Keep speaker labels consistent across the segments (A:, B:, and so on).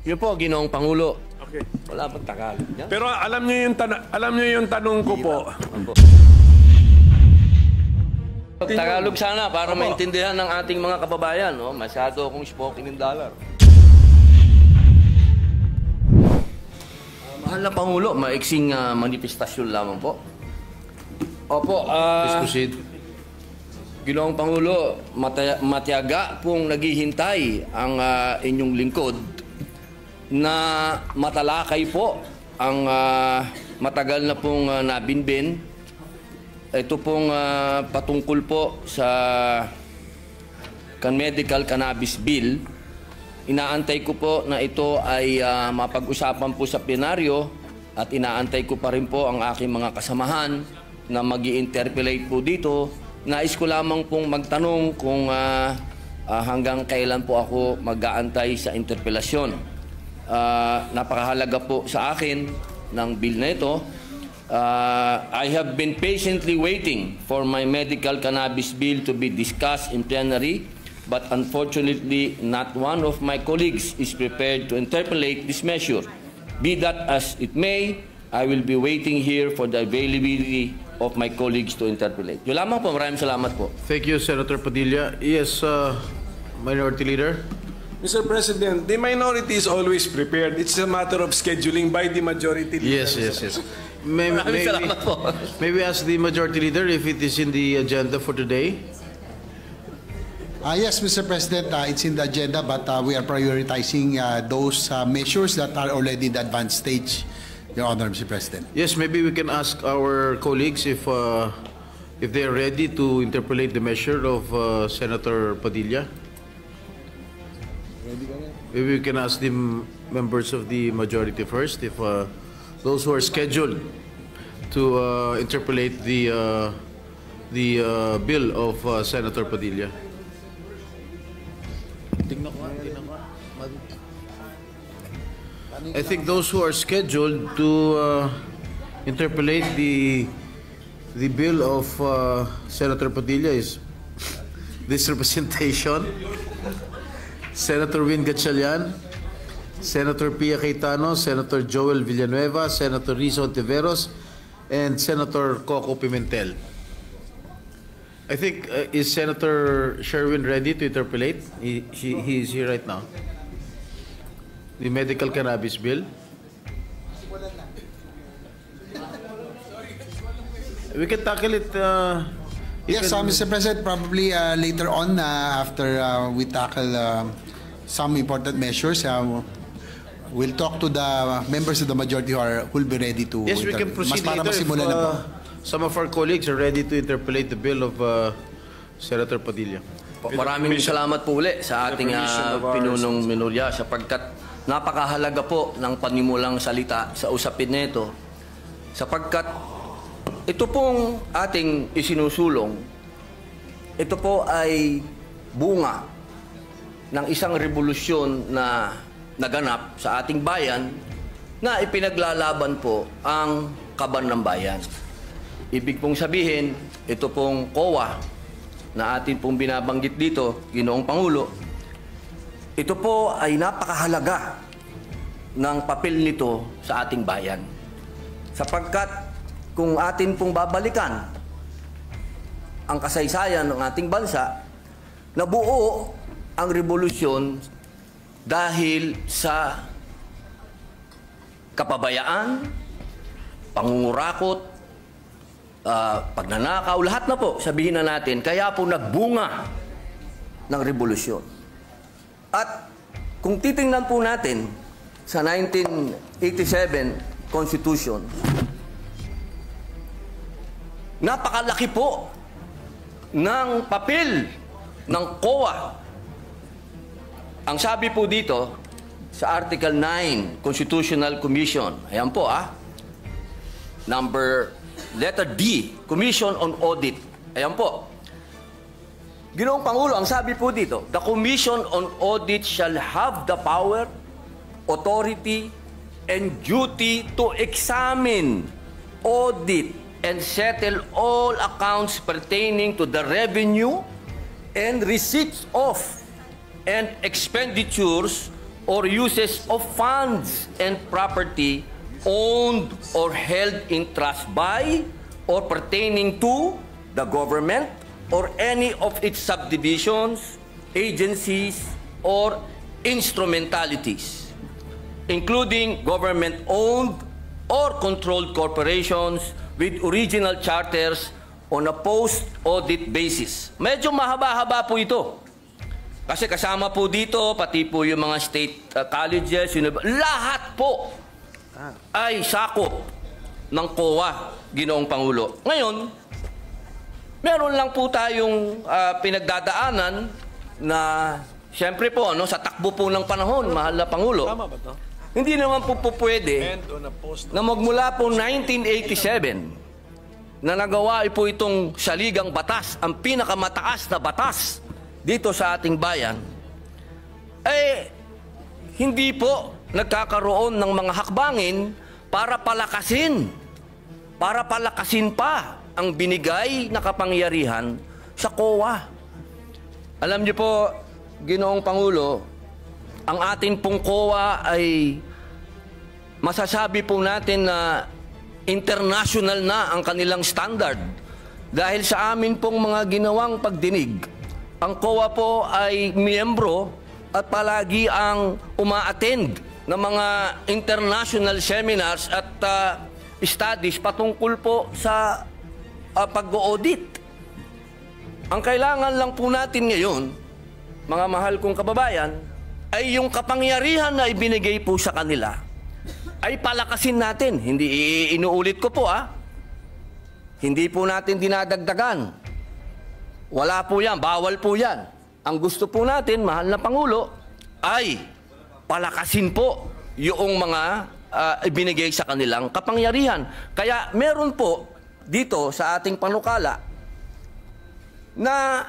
A: Yun po, Ginoong Pangulo.
B: Okay.
A: Wala bang Tagalog niya?
B: Pero alam niyo yung tanong ko po.
A: Tagalog sana para maintindihan ng ating mga kababayan. No? Masyado akong spoken in dollar. Mahal na Pangulo, maiksing manifestasyon lamang po. Opo,
C: Please proceed.
A: Ginoong Pangulo, matiyaga pong naghihintay ang inyong lingkod na matalakay po ang matagal na pong nabinbin. Ito pong patungkol po sa medical cannabis bill. Inaantay ko po na ito ay mapag-usapan po sa plenaryo at inaantay ko pa rin po ang aking mga kasamahan na mag-i-interpellate po dito. Nais ko lamang pong magtanong kung hanggang kailan po ako mag-aantay sa interpellasyon. Napakahalaga po sa akin ng bill na ito. I have been patiently waiting for my medical cannabis bill to be discussed in plenary, but unfortunately not one of my colleagues is prepared to interpellate this measure. Be that as it may, I will be waiting here for the availability of my colleagues to interpellate. Yun lamang po, maraming salamat po.
C: Thank you, Senator Padilla. Yes, Minority Leader.
B: Mr. President, the minority is always prepared. It's a matter of scheduling by the majority leader.
C: Yes. May we ask the Majority Leader if it is in the agenda for today?
D: Yes, Mr. President, it's in the agenda, but we are prioritizing those measures that are already in the advanced stage, Your Honor, Mr. President.
C: Yes, maybe we can ask our colleagues if they are ready to interpolate the measure of Senator Padilla. Maybe we can ask the members of the majority first if those who are scheduled to interpolate the bill of Senator Padilla. I think those who are scheduled to interpolate the bill of Senator Padilla is this representation, Senator Win Gatchalian, Senator Pia Cayetano, Senator Joel Villanueva, Senator Rizzo Ontiveros, and Senator Coco Pimentel. I think, is Senator Sherwin ready to interpolate? He is here right now. The medical cannabis bill. We can tackle it.
D: Yes, Mr. President, probably later on after we tackle some important measures, we'll talk to the members of the majority who will be ready to.
C: Yes, we can proceed later if some of our colleagues are ready to interpolate the bill of Senator Padilla.
A: Maraming salamat po uli sa ating pinunong minorya sapagkat napakahalaga po ng panimulang salita sa usapin nito sapagkat ito pong ating isinusulong, ito po ay bunga ng isang revolusyon na naganap sa ating bayan na ipinaglalaban po ang kaban ng bayan. Ibig pong sabihin, ito pong COA na atin pong binabanggit dito, Ginoong Pangulo, ito po ay napakahalaga ng papel nito sa ating bayan. Sapagkat kung atin pong babalikan ang kasaysayan ng ating bansa, nabuo ang revolusyon dahil sa kapabayaan, pangungurakot, pagnanakaw, lahat na po, sabihin na natin, kaya po nagbunga ng revolusyon. At kung titingnan po natin sa 1987 Constitution, napakalaki po ng papel ng COA. Ang sabi po dito sa Article 9, Constitutional Commission, ayan po letter D, Commission on Audit. Ayan po. Ginoong Pangulo, ang sabi po dito, the Commission on Audit shall have the power, authority, and duty to examine, audit, and settle all accounts pertaining to the revenue and receipts of and expenditures or uses of funds and property owned or held in trust by or pertaining to the government or any of its subdivisions, agencies, or instrumentalities, including government-owned or controlled corporations with original charters on a post-audit basis. Medyo mahaba-haba po ito. Kasi kasama po dito, pati po yung mga state colleges, lahat po ay sakop ng COA, Ginoong Pangulo. Ngayon, meron lang po tayong pinagdadaanan na, siyempre po, sa takbo po ng panahon, mahal na Pangulo, hindi naman po pwede na magmula po 1987 na nagawa po itong saligang batas, ang pinakamataas na batas dito sa ating bayan, hindi po nagkakaroon ng mga hakbangin para palakasin pa ang binigay na kapangyarihan sa COA. Alam niyo po, Ginoong Pangulo, ang atin pong COA ay masasabi po natin na international na ang kanilang standard. Dahil sa amin pong mga ginawang pagdinig, ang COA po ay miyembro at palagi ang uma-attend ng mga international seminars at studies patungkol po sa pag-audit. Ang kailangan lang po natin ngayon, mga mahal kong kababayan, ay yung kapangyarihan na ibinigay po sa kanila ay palakasin natin. Hindi inuulit ko po Hindi po natin dinadagdagan. Wala po yan, bawal po yan. Ang gusto po natin, mahal na Pangulo, ay palakasin po yung mga ibinigay sa kanilang kapangyarihan. Kaya meron po dito sa ating panukala na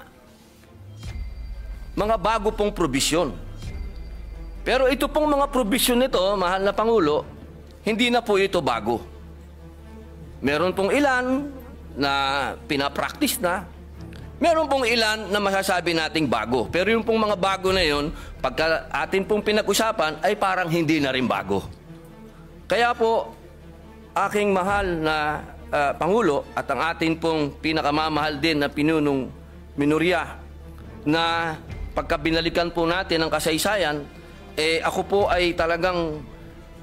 A: mga bago pong probisyon. Pero ito pong mga probisyon nito, mahal na Pangulo, hindi na po ito bago. Meron pong ilan na pinapractice na, meron pong ilan na masasabi nating bago. Pero yung pong mga bago na yun, pagka atin pong pinag-usapan, ay parang hindi na rin bago. Kaya po, aking mahal na Pangulo at ang atin pong pinakamamahal din na pinunong minorya na pagka binalikan po natin ang kasaysayan, ako po ay talagang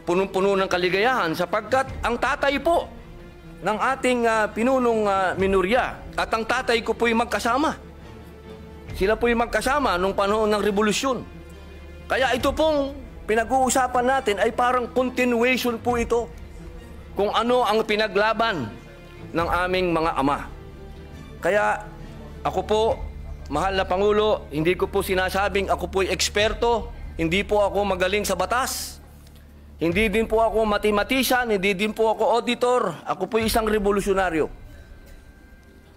A: punong-puno ng kaligayahan sapagkat ang tatay po ng ating pinunong minorya at ang tatay ko po'y magkasama. Sila po'y magkasama nung panahon ng revolusyon. Kaya ito pong pinag-uusapan natin ay parang continuation po ito kung ano ang pinaglaban ng aming mga ama. Kaya ako po, mahal na Pangulo, hindi ko po sinasabing ako po'y eksperto, hindi po ako magaling sa batas. Hindi din po ako mathematician, hindi din po ako auditor. Ako po isang revolusyonaryo.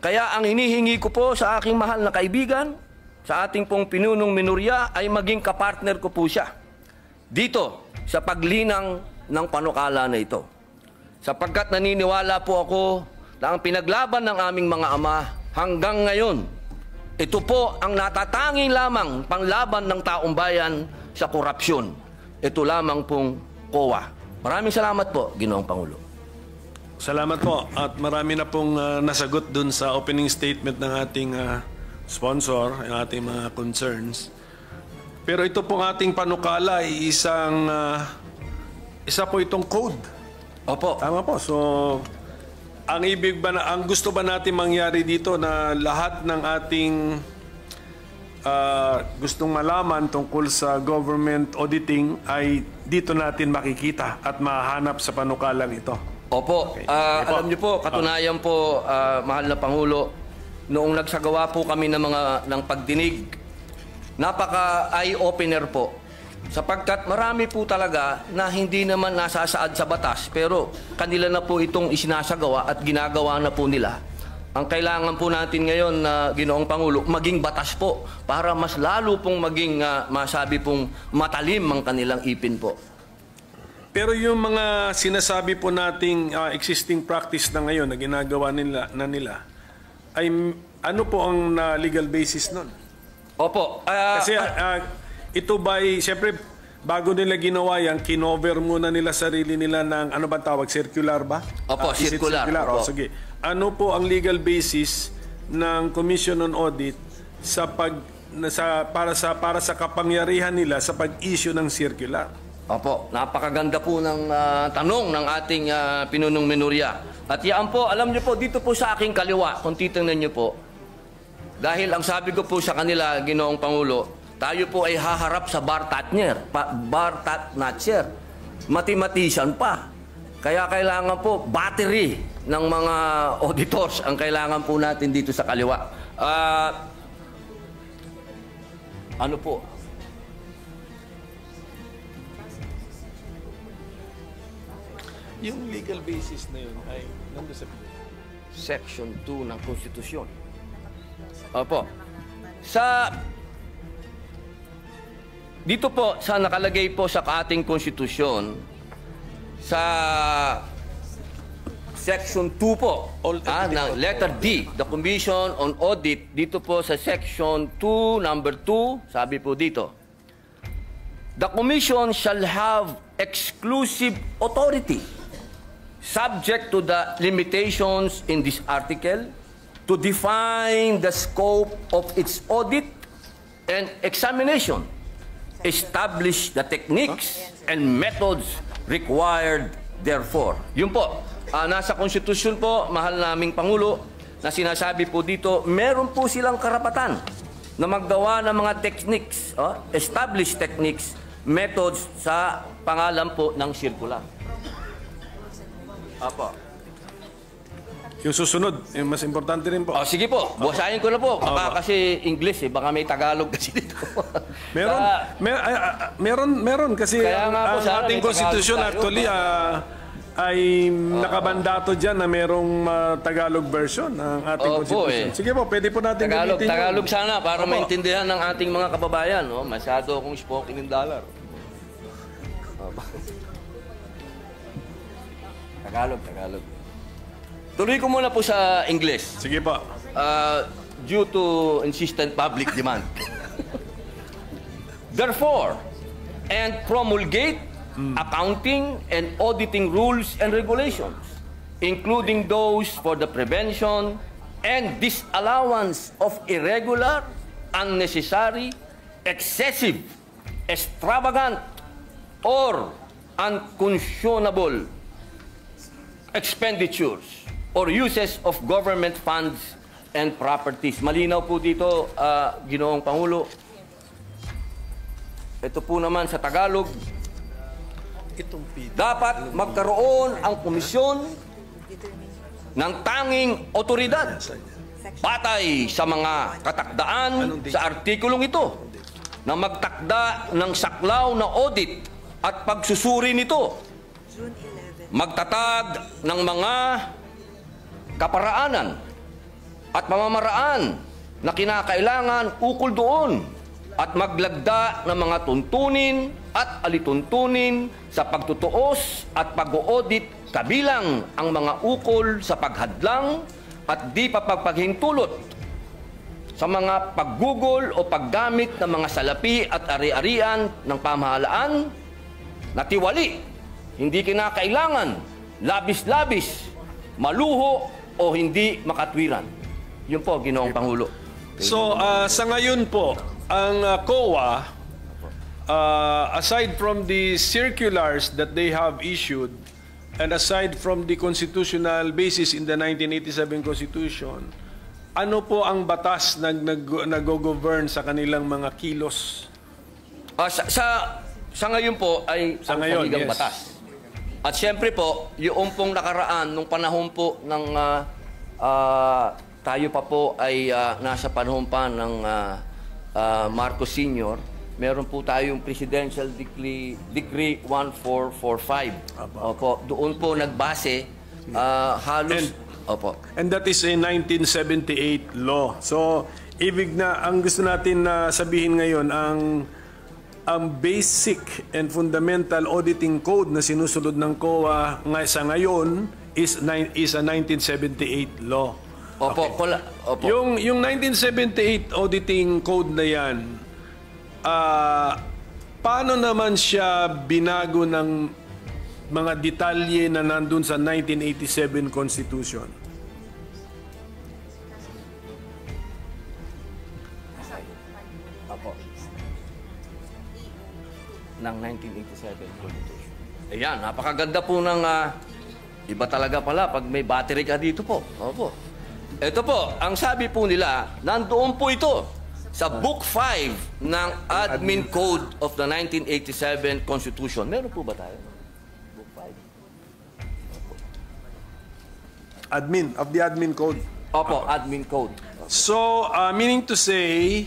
A: Kaya ang hinihingi ko po sa aking mahal na kaibigan, sa ating pong pinunong minorya, ay maging kapartner ko po siya dito sa paglinang ng panukala na ito. Sapagkat naniniwala po ako na ang pinaglaban ng aming mga ama hanggang ngayon, ito po ang natatanging lamang panglaban ng taong bayan sa korupsyon. Ito lamang pong COA. Maraming salamat po, Ginoong Pangulo.
B: Salamat po. At marami na pong nasagot dun sa opening statement ng ating sponsor, ang ating mga concerns. Pero ito pong ating panukala ay isa po itong code.
A: Opo.
B: Tama po. So, ang gusto ba natin mangyari dito na lahat ng ating gustong malaman tungkol sa government auditing ay dito natin makikita at mahanap sa panukalang ito.
A: Opo.
B: Okay.
A: Alam niyo po, katunayan po, mahal na Pangulo, noong nagsagawa po kami ng pagdinig, napaka eye-opener po. Sapagkat marami po talaga na hindi naman nasasaad sa batas, pero kanila na po itong isinasagawa at ginagawa na po nila. Ang kailangan po natin ngayon na Ginoong Pangulo, maging batas po para mas lalo pong maging masabi pong matalim ang kanilang ipin po.
B: Pero yung mga sinasabi po nating existing practice na ngayon na ginagawa nila ay ano po ang legal basis nun?
A: Opo.
B: Kasi ito ba ay, siyempre, bago nila ginawa yan, kinover muna nila sarili nila ng, ano ba tawag, circular ba?
A: Opo,
B: Is it
A: circular.
B: O,
A: Opo.
B: sige. Ano po ang legal basis ng Commission on Audit sa para sa kapangyarihan nila sa pag-issue ng circular?
A: Opo, napakaganda po ng tanong ng ating pinunong minorya. At yan po, alam niyo po, dito po sa aking kaliwa, kung titingnan niyo po, dahil ang sabi ko po sa kanila, Ginoong Pangulo, tayo po ay haharap sa bar tatnacher, mathematician pa. Kaya kailangan po, battery ng mga auditors ang kailangan po natin dito sa kaliwa. Ano po?
B: Yung legal basis na yun ay nandun sa
A: Section 2 ng Konstitusyon. Opo. Dito po, sa nakalagay po sa ating Konstitusyon, sa Section 2 po, na letter D, the Commission on Audit, dito po sa Section 2, number 2, sabi po dito, the Commission shall have exclusive authority subject to the limitations in this article to define the scope of its audit and examination, establish the techniques and methods required therefore. Yun po, nasa konstitusyon po, mahal naming Pangulo, na sinasabi po dito, meron po silang karapatan na maggawa ng mga techniques, establish techniques, methods sa pangalan po ng circular. Apo.
B: yung susunod, yung mas importante rin po.
A: Sige po, buhasahin ko na po. Baka kasi English baka may Tagalog kasi dito.
B: Meron kasi
A: Kaya nga po, sana
B: ang ating
A: may
B: konstitusyon
A: Tagalog tayo.
B: actually ay nakabandato dyan na merong Tagalog version ng ating
A: Opo,
B: konstitusyon. Sige po, pwede po natin gamitin yun.
A: Tagalog sana para
B: Opo.
A: maintindihan ng ating mga kababayan. Masyado akong spoken in dollar. Tagalog. Tuloy ko muna po sa English.
B: Sige po.
A: Due to insistent public demand. Therefore, and promulgate accounting and auditing rules and regulations, including those for the prevention and disallowance of irregular, unnecessary, excessive, extravagant, or unconscionable expenditures or uses of government funds and properties. Malinaw po dito, Ginoong Pangulo. Ito po naman sa Tagalog, dapat magkaroon ang komisyon ng tanging otoridad patay sa mga katakdaan sa artikulong ito na magtakda ng saklaw na audit at pagsusuri nito, magtatag ng mga kaparaanan at pamamaraan na kinakailangan ukol doon at maglagda ng mga tuntunin at alituntunin sa pagtutuos at pag-audit kabilang ang mga ukol sa paghadlang at di pagpaghintulot sa mga paggugol o paggamit ng mga salapi at ari-arian ng pamahalaan na tiwali, hindi kinakailangan, labis-labis, maluho o hindi makatwiran. Yun po, Ginoong Pangulo.
B: So, sa ngayon po, ang COA, aside from the circulars that they have issued, and aside from the constitutional basis in the 1987 Constitution, ano po ang batas na nag-govern sa kanilang mga kilos?
A: Sa ngayon po ay
B: Sa
A: ang
B: ngayon,
A: saligang
B: yes.
A: batas. At siyempre po, yung pong nakaraan, nung panahon po ng tayo pa po ay nasa panahon pa ng Marcos Sr., meron po tayong Presidential Decree 1445. Opo, doon po nagbase halos... Opo.
B: And that is a 1978 law. So, ibig na, ang gusto natin na sabihin ngayon, ang basic and fundamental auditing code na sinusunod ng COA sa ngayon is a 1978 law.
A: Opo, opo.
B: Yung 1978 auditing code na yan, paano naman siya binago ng mga detalye na nandun sa 1987 Constitution?
A: Apo. Ng 1987 Constitution. Ayan, napakaganda po ng iba talaga pala pag may battery ka dito po. Opo. Ito po, ang sabi po nila, nandoon po ito sa Book 5 ng Admin Code of the 1987 Constitution. Meron po ba tayo? Book 5?
B: Admin, of the Admin Code.
A: Opo, Admin Code.
B: So, meaning to say,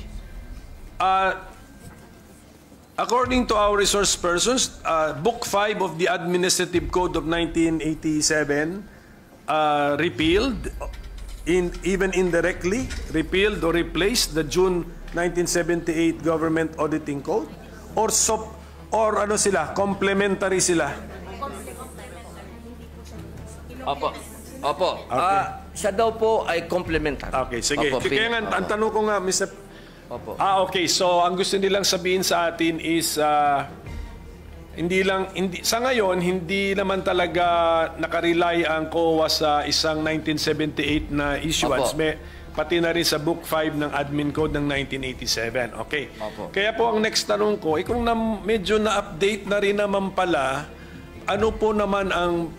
B: according to our resource persons, Book 5 of the Administrative Code of 1987 repealed, even indirectly, repealed or replaced the June 1978 Government Auditing Code? Or ano sila, complementary sila?
A: Opo. Opo.
B: Okay.
A: Siya daw po ay complementary.
B: Okay, sige.
A: Opo,
B: Kaya nga, ang tanong ko nga, Mr.
A: Opo.
B: Okay. So, ang gusto nilang sabihin sa atin is, sa ngayon, hindi naman talaga nakarely ang COA sa isang 1978 na issuance.
A: Opo.
B: Pati na rin sa Book 5 ng Admin Code ng 1987. Okay.
A: Opo.
B: Kaya po ang next tanong ko, kung medyo na-update na rin naman pala, ano po naman ang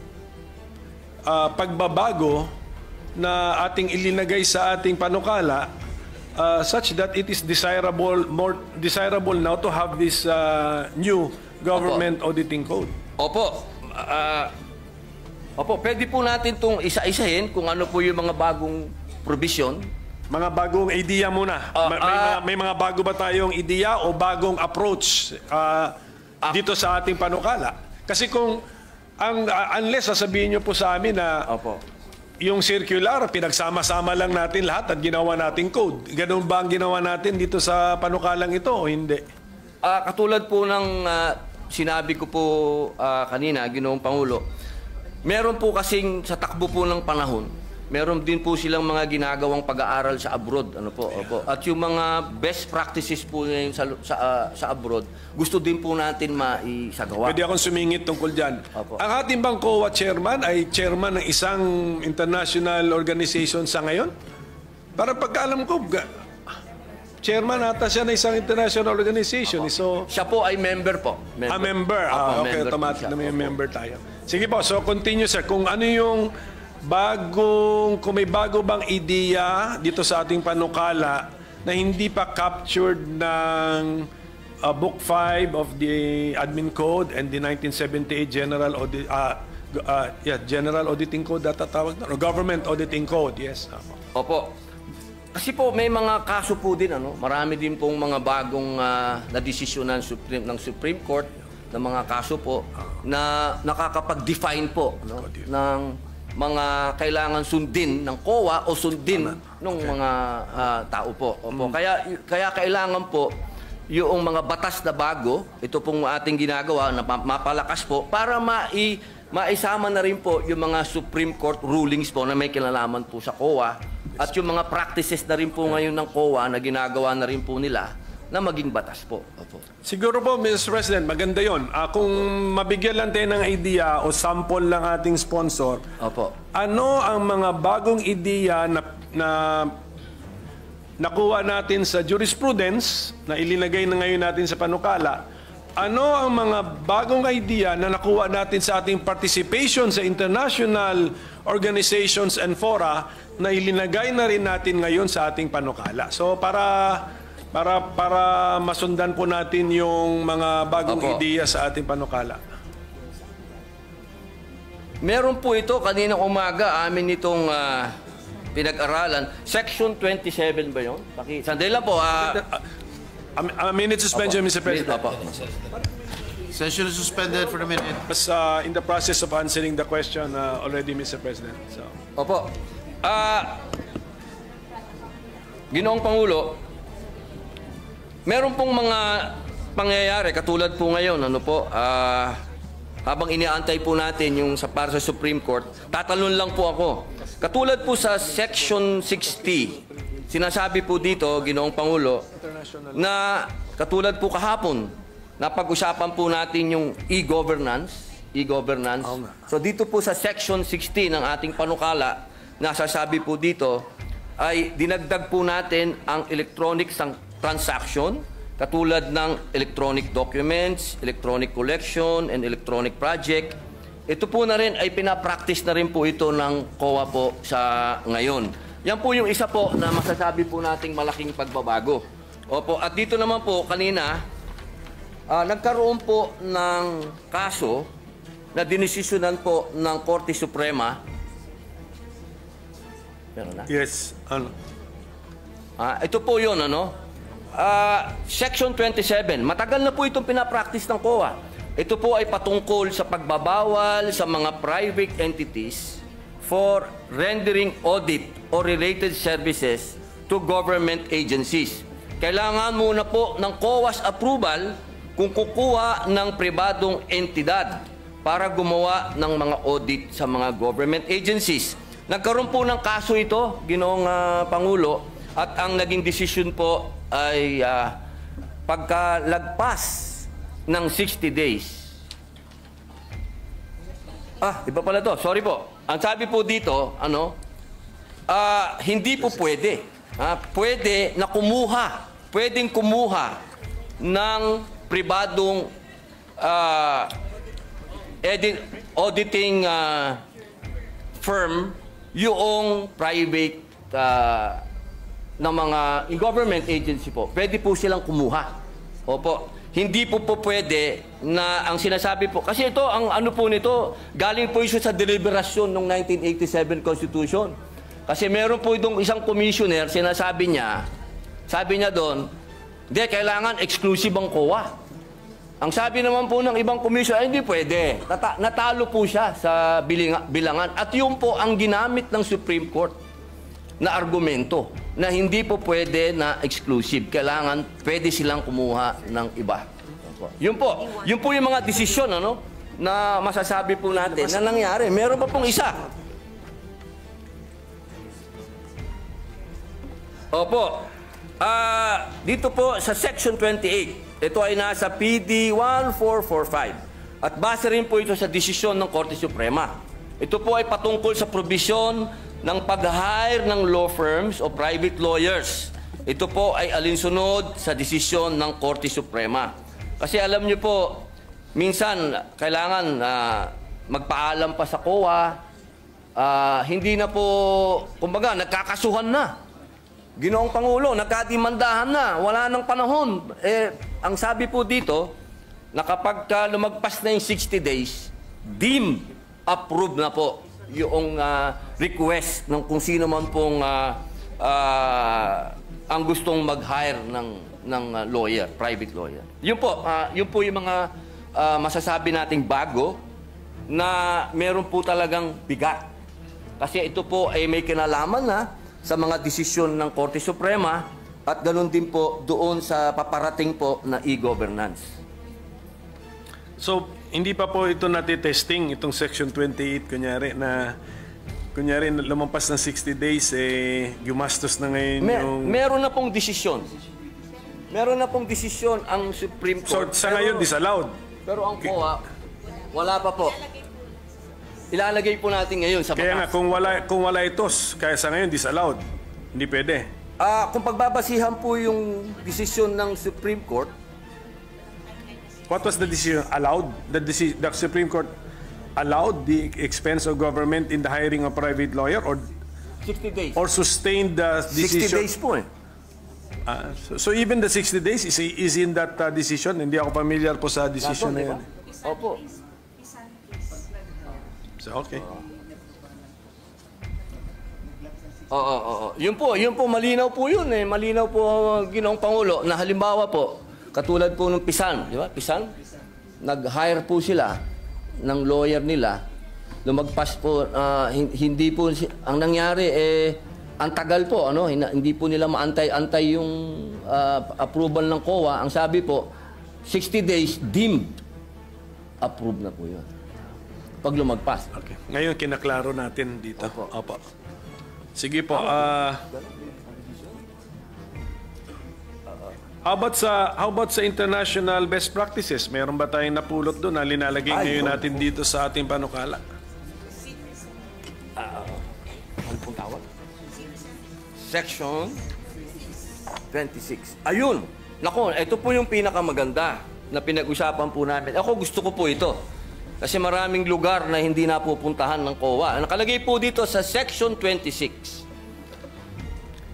B: pagbabago na ating ilinagay sa ating panukala such that it is more desirable now to have this new Government Auditing Code?
A: Opo. Opo, pwede po natin itong isa-isahin kung ano po yung mga bagong provision.
B: Mga bagong idea muna. May mga bago ba tayong idea o bagong approach dito sa ating panukala? Kasi kung unless sasabihin nyo po sa amin na
A: Opo.
B: yung circular, pinagsama-sama lang natin lahat at ginawa nating code. Ganun ba ang ginawa natin dito sa panukalang ito o hindi?
A: Katulad po ng sinabi ko po kanina, Ginoong Pangulo, meron po kasing sa takbo po ng panahon, meron din po silang mga ginagawang pag-aaral sa abroad. Ano po? Opo. At yung mga best practices po ngayon sa abroad, gusto din po natin maisagawa.
B: Pwede akong sumingit tungkol dyan.
A: Opo.
B: Ang ating bang COA chairman ay chairman ng isang international organization sa ngayon? Para pagkaalam ko, chairman ata siya ng isang international organization. So,
A: Siya po ay member po.
B: member.
A: Opo,
B: Okay,
A: member po
B: automatic
A: siya.
B: na may
A: Opo.
B: member tayo. Sige po, so continue sir. Kung ano yung kung may bago bang ideya dito sa ating panukala na hindi pa captured ng Book 5 of the Admin Code and the 1978 General Auditing Code tatawag na, or Government Auditing Code, yes.
A: Opo. Kasi po may mga kaso po din, marami din pong mga bagong na-desisyon ng Supreme Court na mga kaso po na nakakapag-define po ng mga kailangan sundin ng COA o sundin ng mga tao po. Opo. Kaya kailangan po yung mga batas na bago, ito pong ating ginagawa na mapalakas po para maisama na rin po yung mga Supreme Court rulings po na may kinalaman po sa COA at yung mga practices na rin po ngayon ng COA na ginagawa na rin po nila na maging batas po. Opo.
B: Siguro po, Mr. President, maganda yon. Kung mabigyan lang tayo ng idea o sample ng ating sponsor,
A: Opo.
B: ano ang mga bagong ideya na nakuha natin sa jurisprudence na ilinagay na ngayon natin sa panukala? Ano ang mga bagong idea na nakuha natin sa ating participation sa international organizations and fora na ilinagay na rin natin ngayon sa ating panukala? So para masundan po natin yung mga bagong
A: Opo.
B: ideya sa ating panukala.
A: Meron po ito kaninang umaga amin itong pinag-aralan. Section 27 ba yun? Sandali lang po.
B: A minute suspension, Mr. President.
A: Opo.
C: Session is suspended for a minute.
B: Was in the process of answering the question already, Mr. President. So.
A: Opo. Ginoong Pangulo, meron pong mga pangyayari katulad po ngayon, habang iniaantay po natin yung para sa Supreme Court, tatalon lang po ako. Katulad po sa Section 60, sinasabi po dito, Ginoong Pangulo, na katulad po kahapon, napag-usapan po natin yung e-governance. So dito po sa Section 16 ng ating panukala, nasasabi po dito, ay dinagdag po natin ang electronic transaction, katulad ng electronic documents, electronic collection, and electronic project. Ito po na rin ay pinapractice na rin po ito ng COA po sa ngayon. Yan po yung isa po na masasabi po nating malaking pagbabago. Opo, at dito naman po kanina, nagkaroon po ng kaso na dinesisyonan po ng Korte Suprema. Meron na?
B: Yes. Ano?
A: Ito po yun, ano? Section 27, matagal na po itong pinapractice ng COA. Ito po ay patungkol sa pagbabawal sa mga private entities for rendering audit or related services to government agencies. Kailangan muna po ng COA's approval kung kukuha ng pribadong entidad para gumawa ng mga audit sa mga government agencies. Nagkaroon po ng kaso ito, Ginoong Pangulo, at ang naging desisyon po ay pagkalagpas ng 60 days. Iba pala to. Sorry po. Ang sabi po dito, hindi po pwede. Pwede na pwedeng kumuha ng pribadong auditing firm yung private ng mga government agency po. Pwede po silang kumuha. Opo. Hindi po pwede na ang sinasabi po. Kasi ito, ang ano po nito, galing po ito sa deliberasyon ng 1987 Constitution. Kasi meron po itong isang commissioner, sinasabi niya, sabi niya doon, hindi, kailangan exclusive ang COA. Ang sabi naman po ng ibang commissioner, hindi pwede. Natalo po siya sa bilangan. At yun po ang ginamit ng Supreme Court na argumento na hindi po pwede na exclusive. Kailangan pwede silang kumuha ng iba. Yun po yung mga desisyon na masasabi po natin na nangyari. Meron pa pong isa. Opo. Dito po sa Section 28, ito ay nasa PD 1445. At base rin po ito sa desisyon ng Korte Suprema. Ito po ay patungkol sa probisyon ng pag-hire ng law firms o private lawyers. Ito po ay alinsunod sa desisyon ng Korte Suprema. Kasi alam niyo po, minsan kailangan magpaalam pa sa COA, hindi na po, kumbaga, nagkakasuhan na. Ginoong Pangulo, nagkadimandahan na, wala nang panahon. Ang sabi po dito, na kapag lumagpas na yung 60 days, deemed approved na po yung request ng kung sino man pong ang gustong mag-hire ng lawyer, private lawyer. Yun po yung mga masasabi nating bago na meron po talagang bigat. Kasi ito po ay may kinalaman na sa mga desisyon ng Korte Suprema at ganoon din po doon sa paparating po na e-governance.
B: So, hindi pa po ito natitesting, itong Section 28, kunyari lumampas ng 60 days, gumastos na ngayon yung...
A: Meron na pong desisyon. Meron na pong desisyon ang Supreme Court.
B: So, sa ngayon, disallowed.
A: Pero ang COA, wala pa po. Ilalagay po natin ngayon sa batas.
B: Kaya nga, kung wala ito, kaya sa ngayon, disallowed. Hindi pwede.
A: Kung pagbabasihan po yung desisyon ng Supreme Court,
B: what was the decision? Allowed? The Supreme Court allowed the expense of government in the hiring of private lawyer or
A: 60 days.
B: Or sustained the
A: 60
B: decision?
A: days po
B: So even the 60 days is in that decision? Hindi ako familiar po sa decision na yan.
A: Opo.
B: So, okay.
A: Oo. Yun po, malinaw po yun Malinaw po, Ginoong Pangulo, na halimbawa po, katulad po ng Pisan, di ba? Pisan, nag-hire po sila ng lawyer nila, lumagpas po, hindi po, ang nangyari ang tagal po, hindi po nila maantay-antay yung approval ng COA. Ang sabi po, 60 days, deemed approved na po yun. Pag lumagpas.
B: Okay. Ngayon, kinaklaro natin dito. Opo. Sige po. How about sa international best practices? Meron ba tayong napulot doon na linalagay ngayon natin dito sa ating panukala?
A: Ano pong tawag? Section 26. Ayun! Nako, ito po yung pinakamaganda na pinag-usapan po namin. Ako gusto ko po ito. Kasi maraming lugar na hindi napupuntahan ng COA. Nakalagay po dito sa Section 26.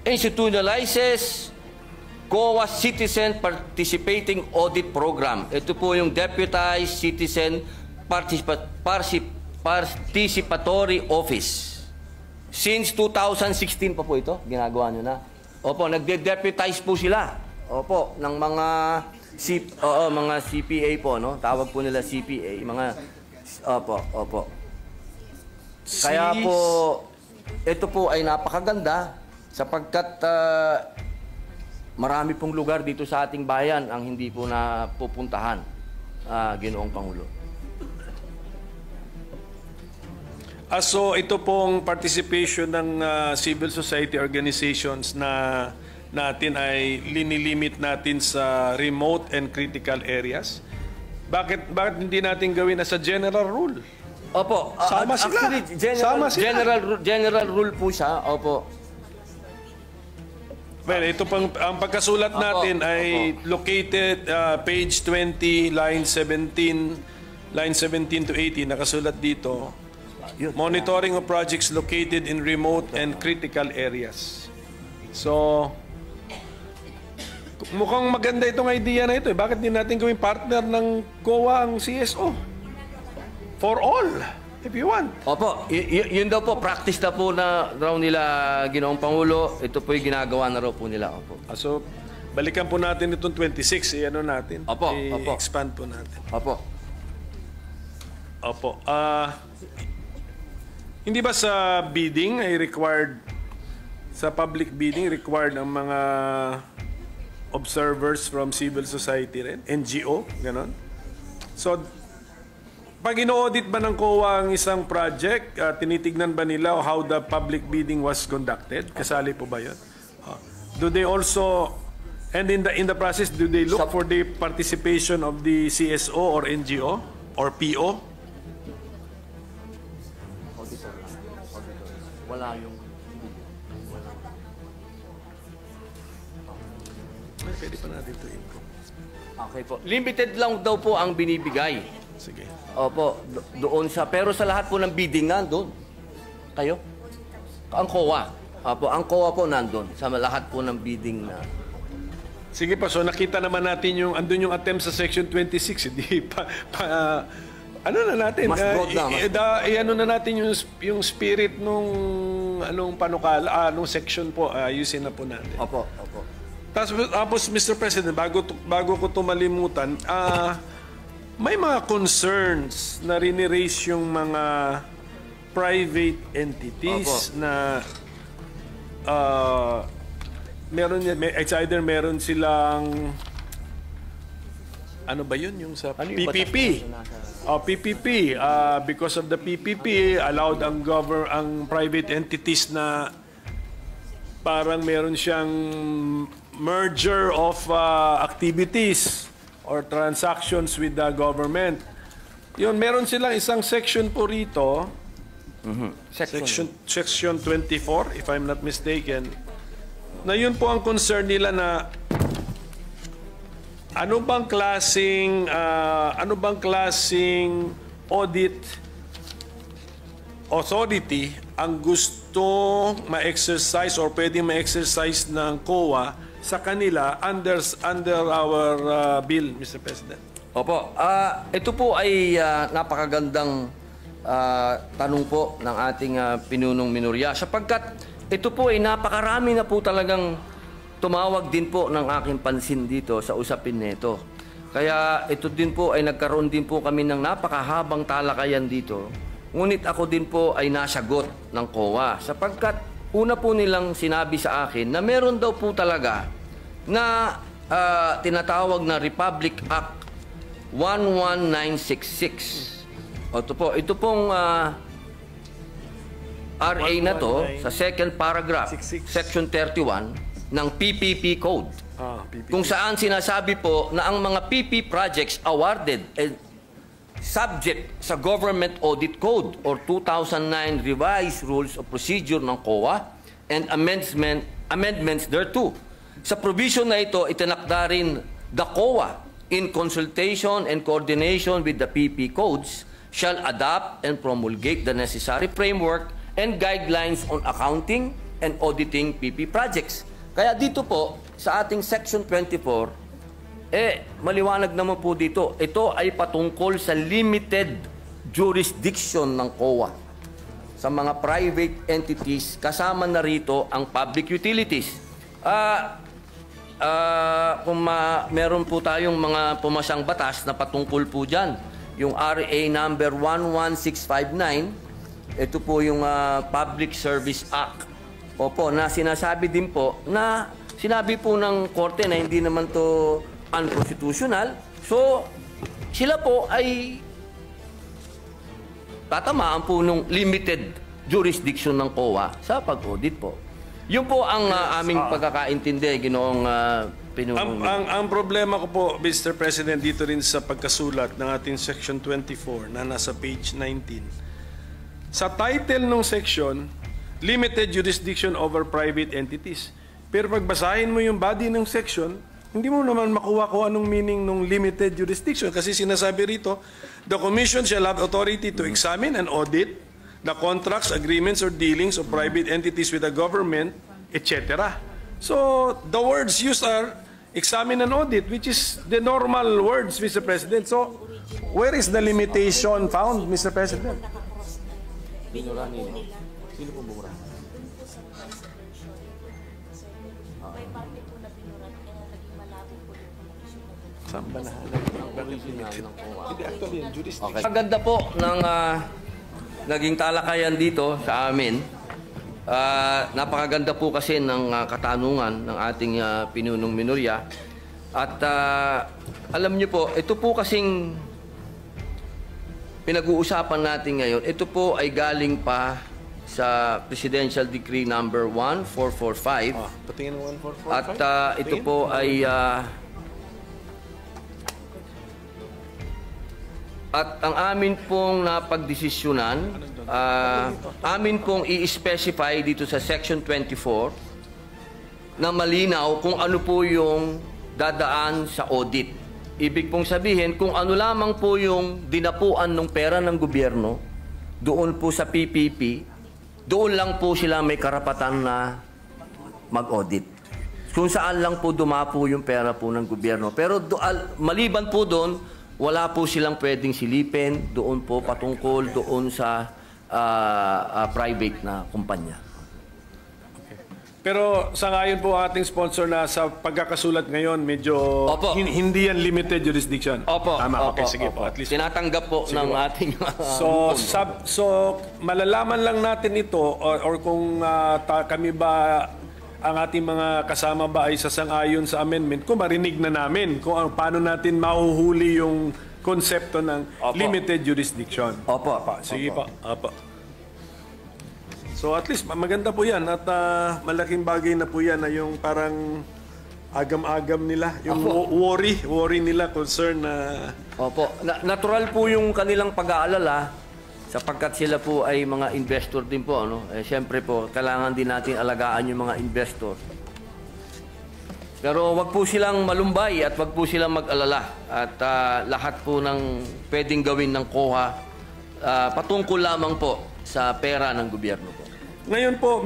A: Institutionalizes COA Citizen Participating Audit Program. Ito po yung Deputized Citizen Participatory Office. Since 2016 pa po ito, ginagawa nyo na. Opo, nagde-deputize po sila. Opo, ng mga mga CPA po, no? Tawag po nila CPA, opo. Kaya po ito po ay napakaganda sapagkat marami pong lugar dito sa ating bayan ang hindi po napupuntahan, Ginoong Pangulo.
B: So ito pong participation ng civil society organizations na natin ay linilimit natin sa remote and critical areas. Bakit hindi natin gawin as a general rule?
A: Opo.
B: Sama sila.
A: Actually, general rule po siya. Opo.
B: Well, ito pang ang pagkasulat natin ay located page 20, line 17 to 18 nakasulat dito. Monitoring of projects located in remote and critical areas. So mukhang maganda itong idea na ito. Bakit din natin gawing partner ng COA ang CSO? For all, if you want.
A: Opo, yun daw po, practice na po na raw nila Ginoong Pangulo. Ito po yung ginagawa na raw po nila. Opo.
B: So, balikan po natin itong 26. Ano natin?
A: Opo.
B: I-expand po natin.
A: Opo.
B: Hindi ba sa bidding ay required, sa public bidding, required ang mga observers from civil society rin? NGO? Ganon? So, pag ino-audit ba ng COA ang isang project, tinitignan ba nila how the public bidding was conducted? Kasali po ba yun? Do they also, and in the process, do they look for the participation of the CSO or NGO or PO?
A: Wala yung...
B: Pwede pa natin ito improve.
A: Okay po. Limited lang daw po ang binibigay.
B: Sige.
A: Opo, doon sa... Pero sa lahat po ng bidding nandun. Kayo? Ang COA. Opo, ang COA po nandun. Sa lahat po ng bidding na...
B: Sige pa, so nakita naman natin yung... Andun yung attempt sa Section 26. Hindi ano na natin?
A: Mas broad na.
B: Ano na natin yung spirit nung anong panukala, nung section po, ayusin na po natin.
A: Opo.
B: Tapos Mr. President, bago ko tumalimutan, may mga concerns na riniraise yung mga private entities na it's either meron silang ano ba yun yung sa PPP? PPP. Because of the PPP, allowed ang private entities na parang meron siyang merger of activities or transactions with the government. Yun, meron silang isang section po rito. Section 24, if I'm not mistaken. Na yun po ang concern nila na ano bang klaseng audit authority ang gusto ma-exercise or pwedeng ma-exercise ng COA sa kanila under our bill, Mr. President?
A: Opo. Ito po ay napakagandang tanong po ng ating pinunong minorya sapagkat ito po ay napakarami na po talagang tumawag din po ng aking pansin dito sa usapin nito. Kaya ito din po ay nagkaroon din po kami ng napakahabang talakayan dito. Ngunit ako din po ay nasagot ng COA sapagkat una po nilang sinabi sa akin na meron daw po talaga na tinatawag na Republic Act 11966. Ito pong RA na to sa second paragraph, section 31 ng PPP Code.
B: PPP.
A: kung saan sinasabi po na ang mga PP projects awarded subject sa Government Audit Code or 2009 Revised Rules of Procedure ng COA and amendments thereto. Sa provision na ito, itinakda rin the COA in consultation and coordination with the PP codes shall adopt and promulgate the necessary framework and guidelines on accounting and auditing PP projects. Kaya dito po, sa ating Section 24, maliwanag naman po dito, ito ay patungkol sa limited jurisdiction ng COA. Sa mga private entities, kasama na rito ang public utilities. Kung meron po tayong mga pumasang batas na patungkol po dyan, yung RA number 11659, ito po yung Public Service Act. Opo, na sinasabi din po na sinabi po ng korte na hindi naman to unconstitutional. So, sila po ay tatamaan po nung limited jurisdiction ng COA sa pag-audit po. Yun po ang aming pagkakaintindi, Ginoong Pinuno.
B: Ang problema ko po, Mr. President, dito rin sa pagkasulat ng ating Section 24 na nasa page 19. Sa title ng section, limited jurisdiction over private entities. Pero pagbasahin mo yung body ng section, hindi mo naman makuha kung anong meaning ng limited jurisdiction. Kasi sinasabi rito, the Commission shall have authority to examine and audit the contracts, agreements, or dealings of private entities with the government, etc. So, the words used are examine and audit, which is the normal words, Mr. President. So, where is the limitation found, Mr. President?
A: Okay. Maganda po ng naging talakayan dito sa amin. Napakaganda po kasi ng katanungan ng ating pinunong minorya. At alam niyo po, ito po kasing pinag-uusapan natin ngayon, ito po ay galing pa sa Presidential Decree number 1445.
B: Patingin ng 1445.
A: At ito po ay at ang amin pong napagdesisyonan, amin pong i-specify dito sa Section 24 na malinaw kung ano po yung dadaan sa audit. Ibig pong sabihin, kung ano lamang po yung dinapuan ng pera ng gobyerno, doon po sa PPP, doon lang po sila may karapatan na mag-audit. Kung saan lang po dumapo yung pera po ng gobyerno. Pero maliban po doon, wala po silang pwedeng silipin doon po patungkol doon sa private na kumpanya.
B: Pero sa ngayon po ating sponsor na sa pagkakasulat ngayon, medyo hindi yan limited jurisdiction.
A: Opo.
B: Tama, okay,
A: Opo,
B: sige
A: opo.
B: po. At least
A: tinatanggap po ng ating
B: So malalaman lang natin ito or kung kami ba ang ating mga kasama ba ay sasang-ayon sa amendment, kung marinig na namin kung paano natin mahuhuli yung konsepto ng limited jurisdiction.
A: Opo.
B: Sige po. Opo. So at least maganda po yan at malaking bagay na po yan na yung parang agam-agam nila, yung worry nila, concern na...
A: Opo. Natural po yung kanilang pag-aalala sapagkat sila po ay mga investor din po. Siyempre po, kailangan din natin alagaan yung mga investor. Pero wag po silang malumbay at wag po silang mag-alala. At lahat po ng pwedeng gawin ng COA patungkol lamang po sa pera ng gobyerno po.
B: Ngayon po,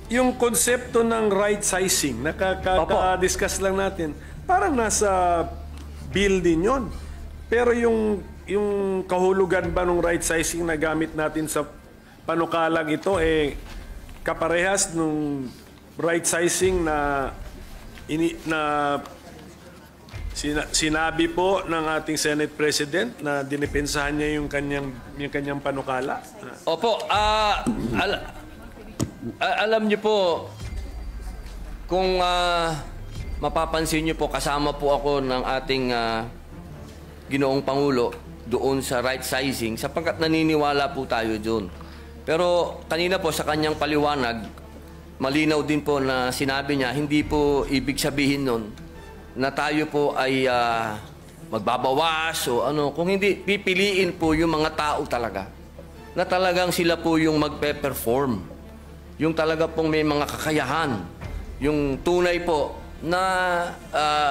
B: yung konsepto ng right sizing, nakaka-discuss lang natin, parang nasa bill din yun. Pero yung kahulugan ba ng right sizing na gamit natin sa panukalang ito, kaparehas nung right sizing na sinabi po ng ating Senate President na dinipensahan niya yung kanyang panukala.
A: Opo, alam niyo po, kung mapapansin niyo po, kasama po ako ng ating Ginoong Pangulo doon sa right sizing sapagkat naniniwala po tayo doon. Pero kanina po sa kanyang paliwanag, malinaw din po na sinabi niya, hindi po ibig sabihin nun na tayo po ay magbabawas o ano. Kung hindi, pipiliin po yung mga tao talaga na talagang sila po yung magpe-perform. Yung talaga pong may mga kakayahan. Yung tunay po na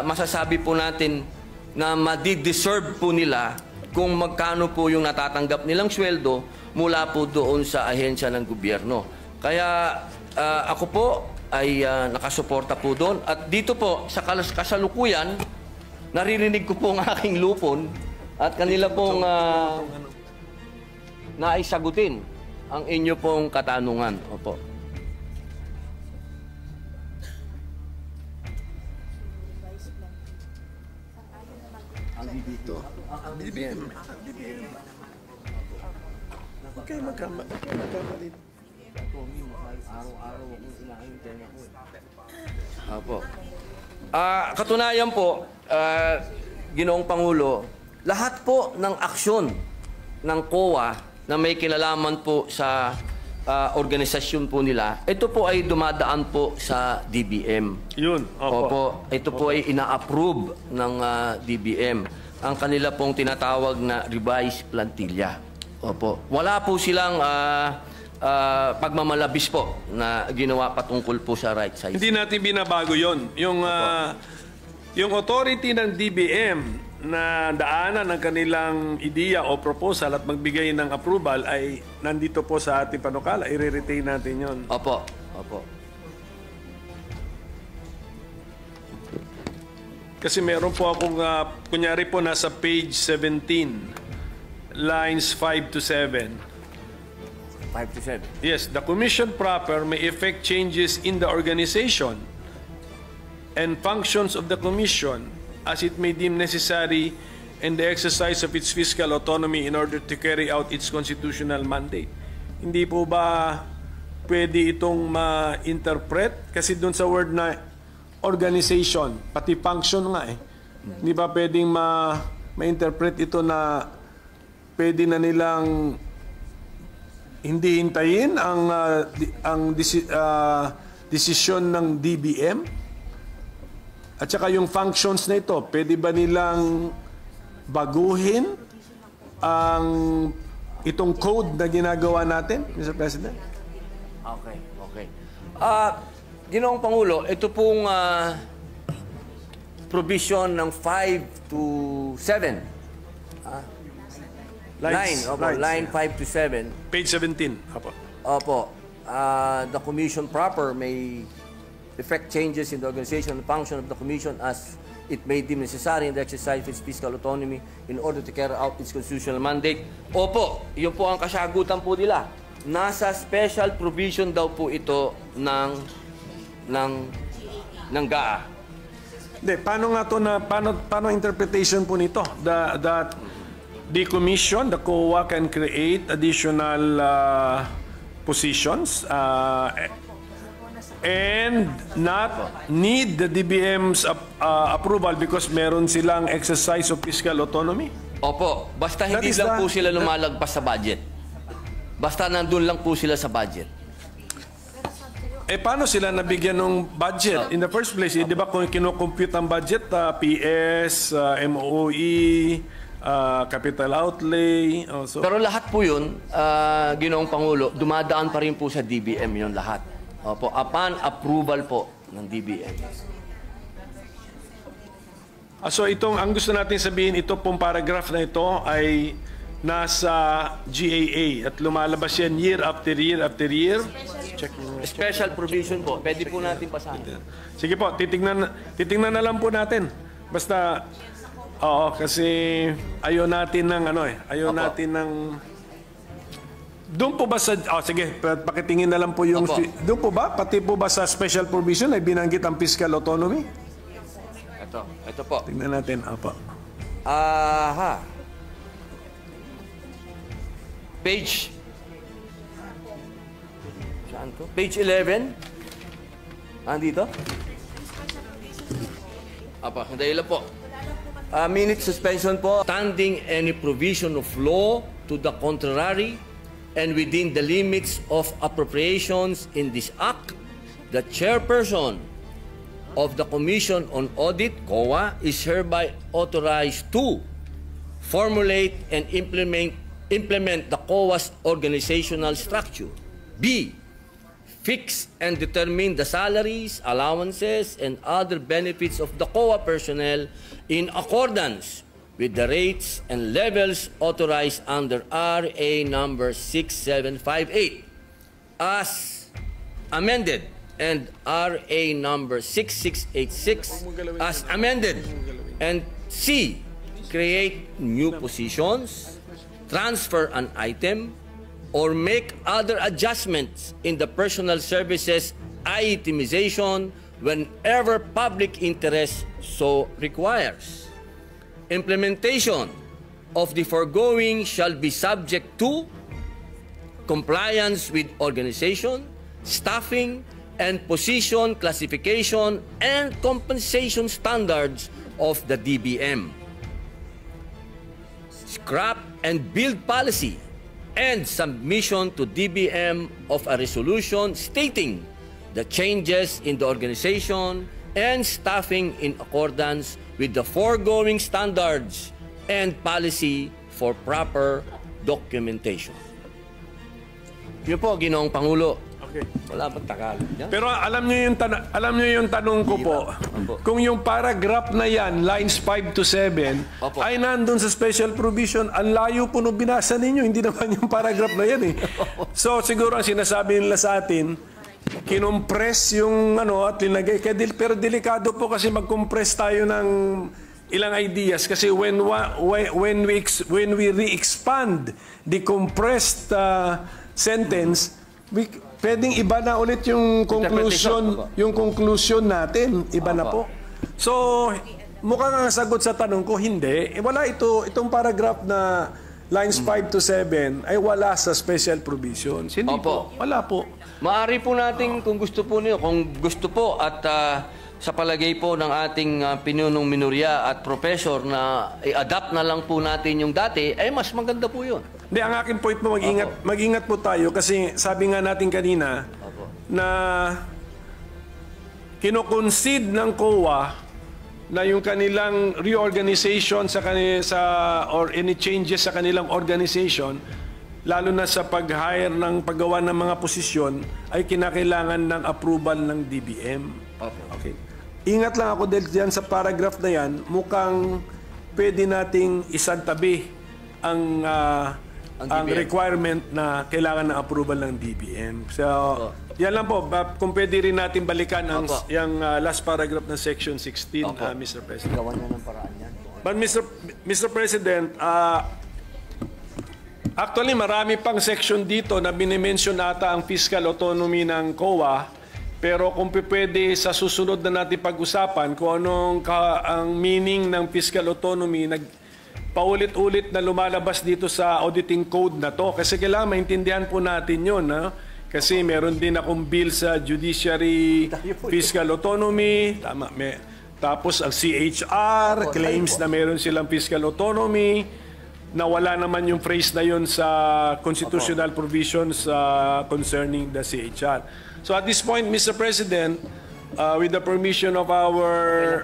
A: masasabi po natin na madi-deserve po nila kung magkano po yung natatanggap nilang sweldo mula po doon sa ahensya ng gobyerno. Kaya ako po ay nakasuporta po doon. At dito po, sa kasalukuyan, naririnig ko po ang aking lupon at kanila pong naisagutin ang inyo pong katanungan. Opo.
B: BBM. Okay, magkamali.
A: Araw-araw akong hinahintay ako. Opo. Katunayan po, Ginoong Pangulo, lahat po ng aksyon ng COA na may kinalaman po sa organisasyon po nila, ito po ay dumadaan po sa DBM.
B: Yun,
A: Opo. Ito po ay ina-approve ng DBM. Ang kanila pong tinatawag na revised plantilla. Opo. Wala po silang pagmamalabis po na ginawa patungkol po sa right size.
B: Hindi natin binabago yon. Yung authority ng DBM na daanan ng kanilang ideya o proposal at magbigay ng approval ay nandito po sa ating panukala. I-retain natin yon.
A: Opo. Opo.
B: Kasi meron po akong, kunyari po nasa page 17, lines 5 to 7.
A: 5 to 7.
B: Yes, the commission proper may effect changes in the organization and functions of the commission as it may deem necessary in the exercise of its fiscal autonomy in order to carry out its constitutional mandate. Hindi po ba pwede itong ma-interpret? Kasi dun sa word na organization, pati function nga eh. Hindi ba pwedeng ma-interpret ito na pwede na nilang hindi hintayin ang desisyon ng DBM? At saka yung functions na ito, pwede ba nilang baguhin ang itong code na ginagawa natin, Mr. President?
A: Okay, okay. Ginoong Pangulo, ito pong provision ng 5 to 7. Line 5 to 7.
B: Page 17. Apo.
A: Opo. The commission proper may effect changes in the organization and function of the commission as it may deem necessary in the exercise of its fiscal autonomy in order to carry out its constitutional mandate. Opo, yun po ang kasagutan po nila. Nasa special provision daw po ito ng GAA.
B: Hindi, paano nga to na paano interpretation po nito? The commission, the COA can create additional positions and not need the DBM's approval because meron silang exercise of fiscal autonomy?
A: Opo, basta hindi lang po sila lumalagpas sa budget. Basta nandun lang po sila sa budget.
B: Eh, paano sila nabigyan ng budget? In the first place, di ba kung kinocompute ang budget, PS, MOE, capital outlay.
A: Pero lahat po yun, Ginoong Pangulo, dumadaan pa rin po sa DBM yun lahat. Opo, upon approval po ng DBM.
B: So ang gusto natin sabihin, ito pong paragraph na ito ay nasa GAA at lumalabas yan year after year after year.
A: Special provision po. Pwede po natin basahin.
B: Sige po, titingnan na lang po natin. Basta, oo, kasi ayaw natin ng ayaw natin ng... Doon po ba sa... sige, pakitingin na lang po yung... Doon po ba? Pati po ba sa special provision ay binanggit ang fiscal autonomy?
A: Ito po.
B: Tingnan natin. Opo.
A: Page... Saan to? Page 11. Andito? Dahil lang po. Minute suspension po. Standing any provision of law to the contrary and within the limits of appropriations in this act the chairperson of the Commission on Audit, COA, is hereby authorized to formulate and implement the COA's organizational structure. B, fix and determine the salaries, allowances, and other benefits of the COA personnel in accordance with the rates and levels authorized under RA number 6758 as amended, and RA number 6686 as amended. And C, create new positions, transfer an item, or make other adjustments in the personal services itemization whenever public interest so requires. Implementation of the foregoing shall be subject to compliance with organization, staffing, and position classification and compensation standards of the DBM. Scrap and build policy and submission to DBM of a resolution stating the changes in the organization and staffing in accordance with the foregoing standards and policy for proper documentation. Yun po, Ginoong Pangulo.
B: Okay.
A: Wala bang Tagalog yan?
B: Pero alam niyo yung tanong ko po. Kung yung paragraph na yan, lines 5 to 7,
A: Opo.
B: ay nandun sa special provision, ang layo po nung binasa ninyo, hindi naman yung paragraph na yan eh. So siguro ang sinasabi nila sa atin, kinompress yung at linagay. Pero delikado po kasi mag-compress tayo ng ilang ideas kasi when we re-expand the compressed sentence, pwedeng iba na ulit yung conclusion natin. Iba na po. So, mukhang ang sagot sa tanong ko, hindi. Wala itong paragraph na lines 5 to 7 ay wala sa special provisions. Hindi po. Wala po.
A: Maaari po natin, kung gusto po niyo, at sa palagay po ng ating pinunong minorya at professor na i-adapt na lang po natin yung dati, ay mas maganda po yun.
B: Hindi, ang aking point po, mag-ingat po tayo kasi sabi nga natin kanina na kino-concede ng COA na yung kanilang reorganization or any changes sa kanilang organization, lalo na sa pag-hire ng paggawa ng mga posisyon, ay kinakailangan ng approval ng DBM. Okay. Ingat lang ako dahil dyan sa paragraph na yan, mukhang pwede nating isantabi ang requirement na kailangan ng approval ng DBM. So, yan lang po. Kung pwede rin natin balikan yung last paragraph ng Section 16, Mr. President.
A: Gawan na ng paraan yan.
B: But Mr. President, actually marami pang section dito na binimension ata ang fiscal autonomy ng COA. Pero kung pwede sa susunod na natin pag-usapan kung anong ang meaning ng fiscal autonomy, paulit-ulit na lumalabas dito sa auditing code na to. Kasi kailangan maintindihan po natin yun. Kasi meron din akong bill sa judiciary fiscal autonomy. Tama, tapos ang CHR claims na meron silang fiscal autonomy. Na wala naman yung phrase na yun sa constitutional provisions concerning the CHR. So at this point, Mr. President, with the permission of our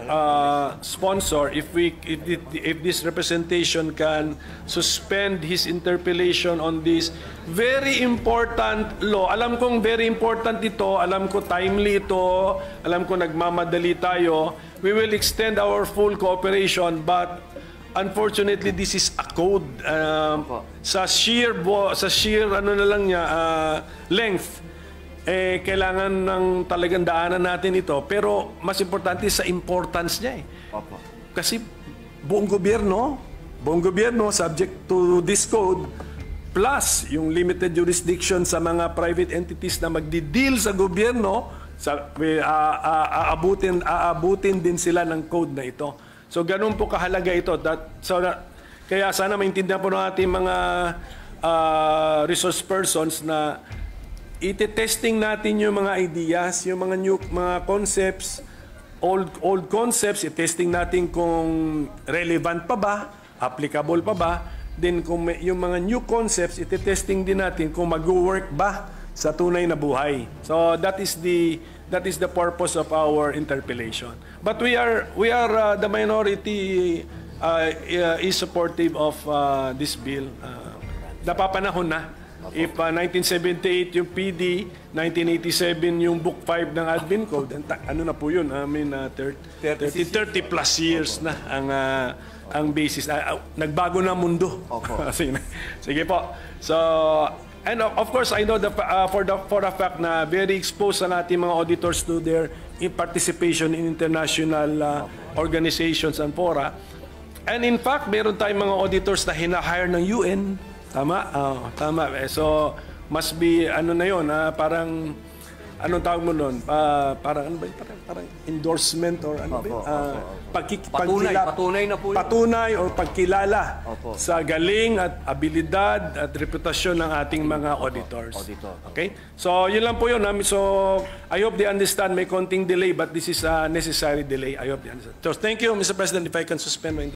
B: sponsor, if this representation can suspend his interpellation on this very important law. Alam kong very important ito, alam ko timely ito, alam ko nagmamadali tayo. We will extend our full cooperation, but unfortunately this is a code sa sheer length. Kailangan ng talagang daanan natin ito. Pero mas importante sa importance niya eh. Kasi buong gobyerno subject to this code plus yung limited jurisdiction sa mga private entities na magdi-deal sa gobyerno, aabutin din sila ng code na ito. So ganun po kahalaga ito. Kaya sana maintindihan po ng ating mga resource persons na iti-testing natin yung mga ideas, yung mga concepts, old concepts, i-testing natin kung relevant pa ba, applicable pa ba. Then kung yung mga new concepts, iti-testing din natin kung mag-work ba sa tunay na buhay. So that is the That is the purpose of our interpellation. But we are the minority is supportive of this bill. Napapanahon na. If 1978 yung PD, 1987 yung Book 5 ng Admin Code, ano na po yun? I mean, 30 plus years na ang basis. Nagbago na mundo. Sige po. So, and of course, I know for a fact na very exposed ang ating mga auditors to their participation in international organizations and fora. And in fact, meron tayong mga auditors na hina-hire ng UN. Tama? Tama. So, must be, ano na yun, parang, anong tawag mo nun? Parang, ano ba yun? Parang endorsement or ano ba yun?
A: Patunay na po yun.
B: Patunay o pagkilala sa galing at abilidad at reputasyon ng ating mga auditors. Okay? So, yun lang po yun. So, I hope they understand may konting delay but this is a necessary delay. I hope they understand. So, thank you, Mr. President, if I can suspend my